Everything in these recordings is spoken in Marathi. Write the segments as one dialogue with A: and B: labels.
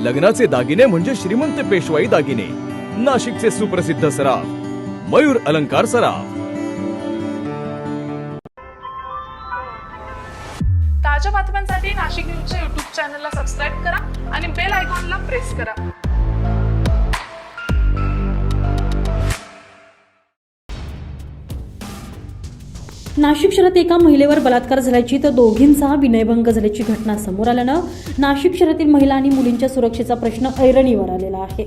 A: लग्नाचे दागिने म्हणजे श्रीमंत पेशवाई दागिने, नाशिकचे सुप्रसिद्ध सराफ मयूर अलंकार सराफ।
B: ताज्या बातम्यांसाठी नाशिक न्यूजच्या YouTube चॅनलला सबस्क्राईब करा आणि बेल आयकॉनला प्रेस करा।
C: नाशिक शहरात एका महिलेवर बलात्कार झाल्याची तर दोघींचा विनयभंग झाल्याची घटना समोर आल्यानं नाशिक शहरातील महिला आणि मुलींच्या सुरक्षेचा प्रश्न ऐरणीवर आलेला आहे।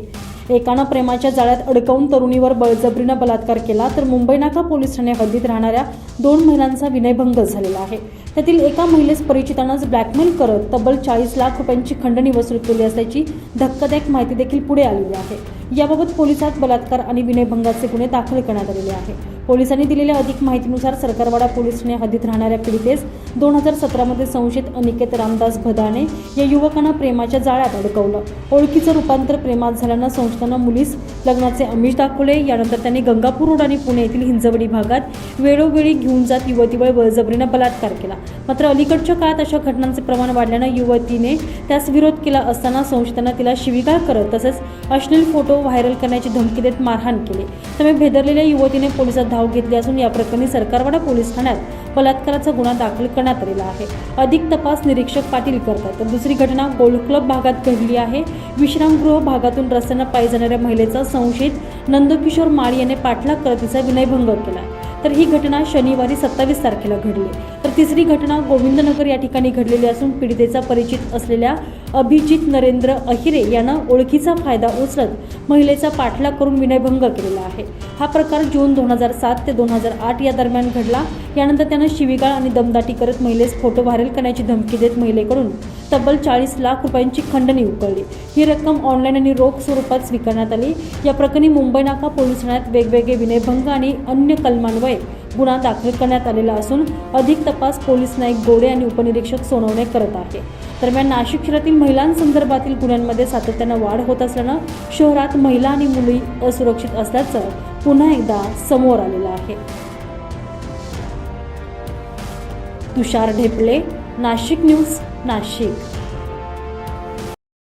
C: एकानं प्रेमाच्या जाळ्यात अडकवून तरुणीवर बळजबरीनं बलात्कार केला तर मुंबई नाका पोलीस ठाणे हद्दीत राहणाऱ्या 2 महिलांचा विनयभंग झालेला आहे। त्यातील एका महिलेस परिचितांनाच ब्लॅकमेल करत तब्बल 40 लाख रुपयांची खंडणी वसूल केली असल्याची धक्कादायक माहिती देखील पुढे आलेली आहे। याबाबत पोलिसात बलात्कार आणि विनयभंगाचे गुन्हे दाखल करण्यात आलेले आहे। पोलिसांनी दिलेल्या अधिक माहितीनुसार सरकारवाडा पोलीस ठाणे हद्दीत राहणाऱ्या पीडितेस 2017 मध्ये संशयित अनिकेत रामदास भदाणे या युवकांना प्रेमाच्या जाळ्यात अडकवलं। ओळखीचं रूपांतर प्रेमात झाल्यानं संशयितांना मुलीस लग्नाचे आमिष दाखवले। यानंतर त्यांनी गंगापूर रोड आणि पुणे येथील हिंजवडी भागात वेळोवेळी घेऊन जात युवतीवर बळजबरीनं बलात्कार केला। मात्र अलीकडच्या काळात अशा घटनांचे प्रमाण वाढल्यानं युवतीने त्यास विरोध केला असताना संशयितांना तिला शिवीगाळ करत तसेच अश्लील फोटो व्हायरल करण्याची धमकी देत मारहाण केली। त्यामुळे भेदरलेल्या युवतीने पोलिसात धाव घेतली असून या प्रकरणी सरकारवाडा पोलीस ठाण्यात बलात्काराचा गुन्हा दाखल करण्यात आलेला आहे। अधिक तपास निरीक्षक पाटील करतात। तर दुसरी घटना गोल्ड क्लब भागात घडली आहे। विश्रामगृह भागातून रस्त्याने पायी जाणाऱ्या महिलेचा संशयित नंदकिशोर माळी याने पाठलाग करत तिचा विनयभंग केला। तर ही घटना शनिवारी 27 तारखेला घडली। तर तिसरी घटना गोविंदनगर या ठिकाणी घडलेली असून पीडितेचा परिचित असलेल्या अभिजित नरेंद्र अहिरे यानं ओळखीचा फायदा उचलत महिलेचा पाठलाग करून विनयभंग केलेला आहे। हा प्रकार जून 2007 ते 2008 या दरम्यान घडला। यानंतर त्यानं शिवीगाळ आणि दमदाटी करत महिलेस फोटो व्हायरल करण्याची धमकी देत महिलेकडून तब्बल 40 लाख रुपयांची खंडणी उकळली। ही रक्कम ऑनलाईन आणि रोख स्वरूपात स्वीकारण्यात आली। या प्रकरणी मुंबई नाका पोलीस ठाण्यात वेगवेगळे विनयभंग आणि अन्य कलमान्वये गुन्हा दाखल करण्यात आलेला असून अधिक तपास पोलीस नाईक गोडे आणि उपनिरीक्षक सोनवणे करत आहे। दरम्यान नाशिक शहरातील महिलांसंदर्भातील गुन्ह्यांमध्ये सातत्यानं वाढ होत असल्यानं शहरात महिला आणि मुली असुरक्षित असल्याचं पुन्हा एकदा समोर आलेलं आहे। तुषार ढेपले, नाशिक न्यूज, नाशिक।